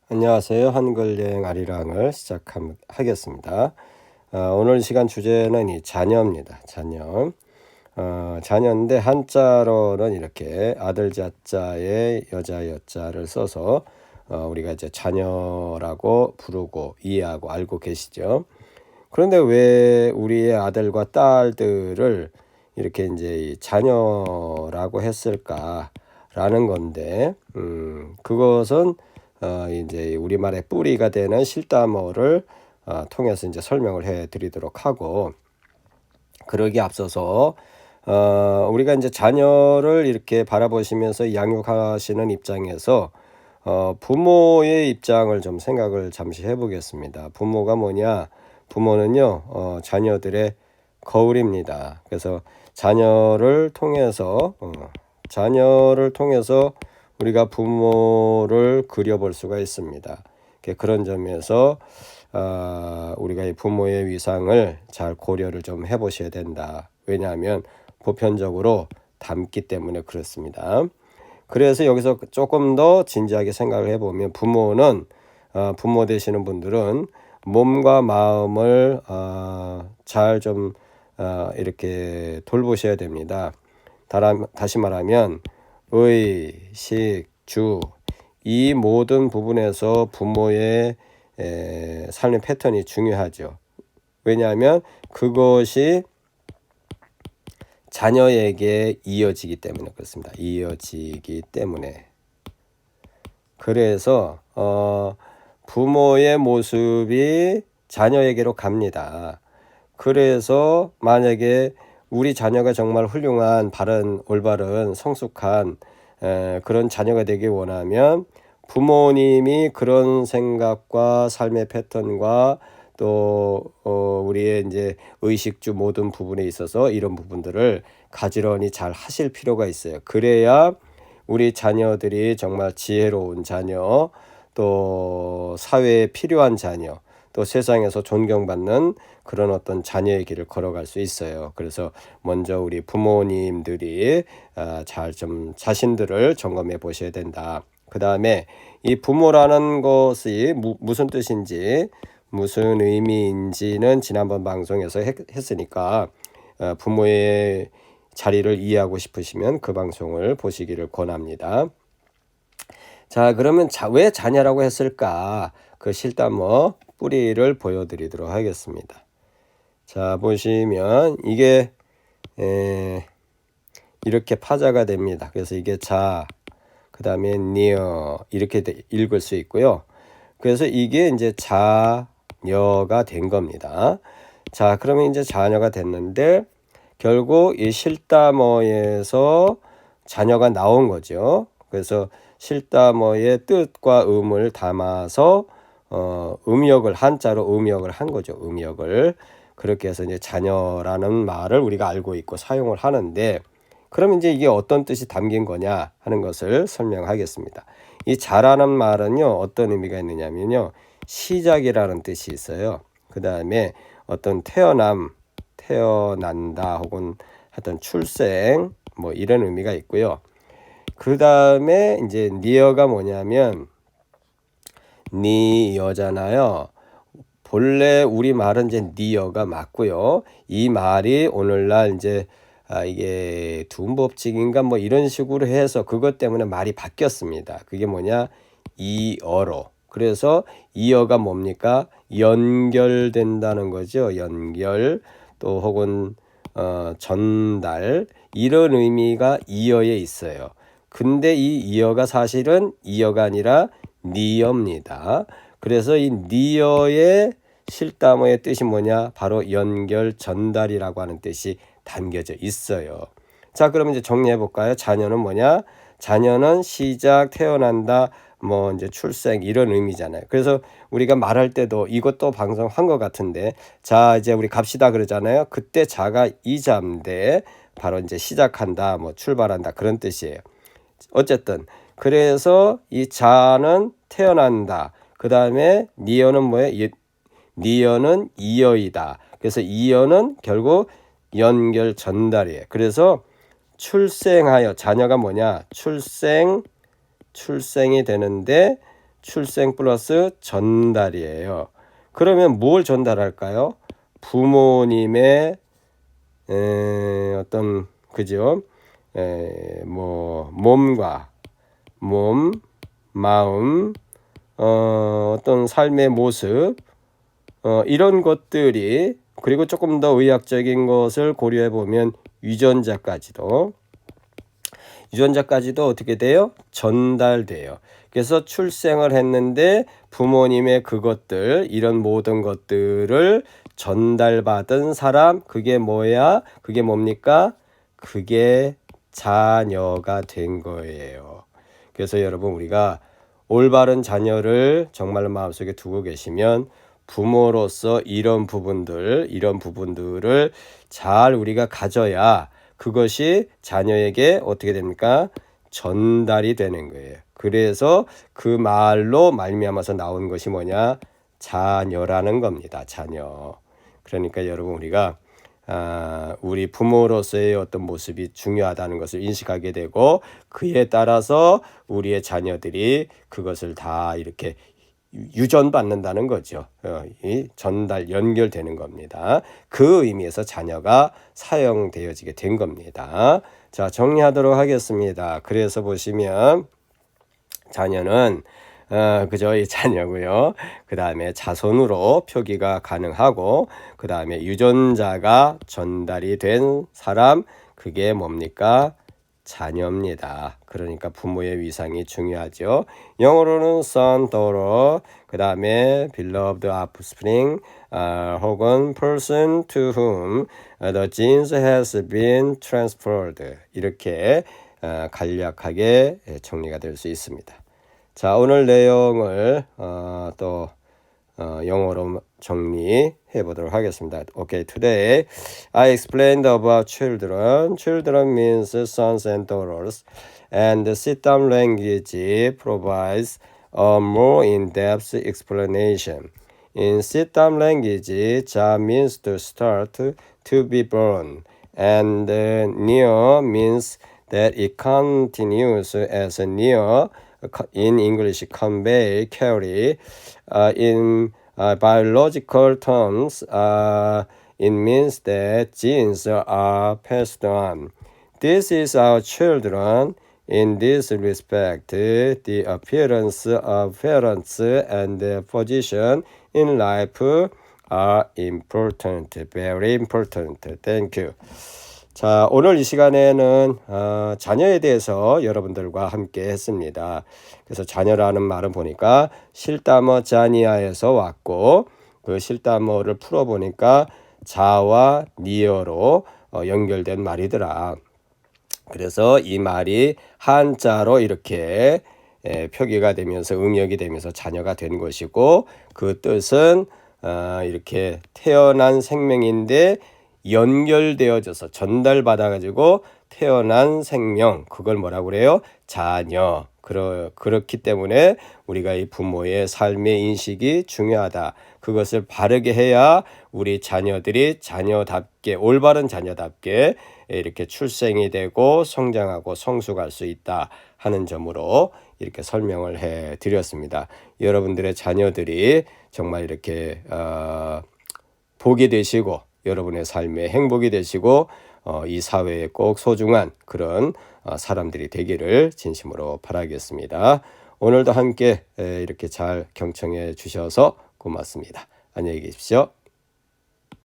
안녕하세요. 한글 여행 아리랑을 시작하겠습니다. 오늘 시간 주제는 이 자녀입니다. 자녀. 자녀인데 한자로는 이렇게 아들 자자에 여자 여자를 써서 우리가 이제 자녀라고 부르고 이해하고 알고 계시죠. 그런데 왜 우리의 아들과 딸들을 이렇게 이제 이 자녀라고 했을까라는 건데, 그것은 이제 우리말의 뿌리가 되는 실담어를 통해서 이제 설명을 해드리도록 하고, 그러기 앞서서 우리가 이제 자녀를 이렇게 바라보시면서 양육하시는 입장에서 부모의 입장을 좀 생각을 잠시 해보겠습니다. 부모가 뭐냐? 부모는요, 자녀들의 거울입니다. 그래서 자녀를 통해서 우리가 부모를 그려볼 수가 있습니다. 그런 점에서 우리가 이 부모의 위상을 잘 고려를 좀 해보셔야 된다. 왜냐하면 보편적으로 닮기 때문에 그렇습니다. 그래서 여기서 조금 더 진지하게 생각을 해보면 부모는 부모 되시는 분들은 몸과 마음을 잘 좀 이렇게 돌보셔야 됩니다. 다시 말하면 의, 식, 주 이 모든 부분에서 부모의 삶의 패턴이 중요하죠. 왜냐하면 그것이 자녀에게 이어지기 때문에 그렇습니다. 이어지기 때문에. 그래서 부모의 모습이 자녀에게로 갑니다. 그래서 만약에 우리 자녀가 정말 훌륭한 바른 올바른 성숙한 그런 자녀가 되길 원하면 부모님이 그런 생각과 삶의 패턴과 또 우리의 이제 의식주 모든 부분에 있어서 이런 부분들을 가지런히 잘 하실 필요가 있어요. 그래야 우리 자녀들이 정말 지혜로운 자녀, 또 사회에 필요한 자녀, 또 세상에서 존경받는 그런 어떤 자녀의 길을 걸어갈 수 있어요. 그래서 먼저 우리 부모님들이 잘 좀 자신들을 점검해 보셔야 된다. 그 다음에 이 부모라는 것이 무슨 뜻인지 무슨 의미인지는 지난번 방송에서 했으니까 부모의 자리를 이해하고 싶으시면 그 방송을 보시기를 권합니다. 자, 그러면 왜 자녀라고 했을까? 그 실담어 뿌리를 보여드리도록 하겠습니다. 자, 보시면 이게 이렇게 파자가 됩니다. 그래서 이게 그 다음에 니어 이렇게 읽을 수 있고요. 그래서 이게 이제 자녀가 된 겁니다. 자, 그러면 이제 자녀가 됐는데 결국 이 실담어에서 자녀가 나온 거죠. 그래서 실담어의 뜻과 의미를 담아서 음역을 한자로 음역을 한 거죠. 음역을 그렇게 해서 이제 자녀라는 말을 우리가 알고 있고 사용을 하는데, 그러면 이제 이게 어떤 뜻이 담긴 거냐 하는 것을 설명하겠습니다. 이 자라는 말은요, 어떤 의미가 있느냐면요, 시작이라는 뜻이 있어요. 그 다음에 어떤 태어난다 혹은 하여튼 출생 뭐 이런 의미가 있고요. 그 다음에 이제 니어가 뭐냐면 니여잖아요. 본래 우리 말은 이제 니어가 맞고요. 이 말이 오늘날 이제 이게 둔법칙인가 뭐 이런 식으로 해서 그것 때문에 말이 바뀌었습니다. 그게 뭐냐? 이어로. 그래서 이어가 뭡니까? 연결된다는 거죠. 연결 또 혹은 전달 이런 의미가 이어에 있어요. 근데 이 이어가 사실은 이어가 아니라 니어입니다. 그래서 이 니어의 실담어의 뜻이 뭐냐? 바로 연결 전달이라고 하는 뜻이 담겨져 있어요. 자, 그러면 이제 정리해 볼까요? 자녀는 뭐냐? 자녀는 시작, 태어난다, 뭐 이제 출생 이런 의미잖아요. 그래서 우리가 말할 때도 이것도 방송한 것 같은데, 자, 이제 우리 갑시다 그러잖아요. 그때 자가 이자인데 바로 이제 시작한다, 뭐 출발한다 그런 뜻이에요. 어쨌든 그래서 이 자는 태어난다. 그 다음에 니어는 뭐예요? 니어는 이어이다. 그래서 이어는 결국 연결 전달이에요. 그래서 출생하여 자녀가 뭐냐? 출생이 되는데 출생 플러스 전달이에요. 그러면 뭘 전달할까요? 부모님의 어떤 그죠? 뭐 몸, 마음, 어떤 삶의 모습, 이런 것들이 그리고 조금 더 의학적인 것을 고려해 보면 유전자까지도 어떻게 돼요? 전달돼요. 그래서 출생을 했는데 부모님의 그것들 이런 모든 것들을 전달받은 사람 그게 뭐야? 그게 뭡니까? 그게 자녀가 된 거예요. 그래서 여러분 우리가 올바른 자녀를 정말 마음속에 두고 계시면 부모로서 이런 부분들을 잘 우리가 가져야 그것이 자녀에게 어떻게 됩니까? 전달이 되는 거예요. 그래서 그 말로 말미암아서 나온 것이 뭐냐? 자녀라는 겁니다. 자녀. 그러니까 여러분 우리가 우리 부모로서의 어떤 모습이 중요하다는 것을 인식하게 되고 그에 따라서 우리의 자녀들이 그것을 다 이렇게 유전받는다는 거죠. 이 전달 연결되는 겁니다. 그 의미에서 자녀가 사용되어지게 된 겁니다. 자, 정리하도록 하겠습니다. 그래서 보시면 자녀는 그저 이 자녀고요. 그 다음에 자손으로 표기가 가능하고 그 다음에 유전자가 전달이 된 사람 그게 뭡니까? 자녀입니다. 그러니까 부모의 위상이 중요하죠. 영어로는 son, daughter, 그 다음에 beloved offspring, 혹은 person to whom the genes has been transferred 이렇게 간략하게 정리가 될 수 있습니다. 자, 오늘 내용을 또 영어로 정리해 보도록 하겠습니다. Okay, today I explained about children. Children means sons and daughters. And the sit-down language provides a more in-depth explanation. In sit-down language, ja means to start, to be born. And near means that it continues as near. In English, convey, carry. In biological terms, it means that genes are passed on. This is our children. In this respect, the appearance of parents and their position in life are important, very important. Thank you. 자, 오늘 이 시간에는 자녀에 대해서 여러분들과 함께 했습니다. 그래서 자녀라는 말은 보니까 실다머 자니아에서 왔고 그 실다머를 풀어보니까 자와 니어로 연결된 말이더라. 그래서 이 말이 한자로 이렇게 표기가 되면서 응역이 되면서 자녀가 된 것이고 그 뜻은 이렇게 태어난 생명인데 연결되어져서 전달받아가지고 태어난 생명 그걸 뭐라고 그래요? 자녀. 그렇기 때문에 우리가 이 부모의 삶의 인식이 중요하다. 그것을 바르게 해야 우리 자녀들이 자녀답게 올바른 자녀답게 이렇게 출생이 되고 성장하고 성숙할 수 있다 하는 점으로 이렇게 설명을 해 드렸습니다. 여러분들의 자녀들이 정말 이렇게 복이 되시고 여러분의 삶에 행복이 되시고 이 사회에 꼭 소중한 그런 사람들이 되기를 진심으로 바라겠습니다. 오늘도 함께 이렇게 잘 경청해 주셔서 고맙습니다. 안녕히 계십시오.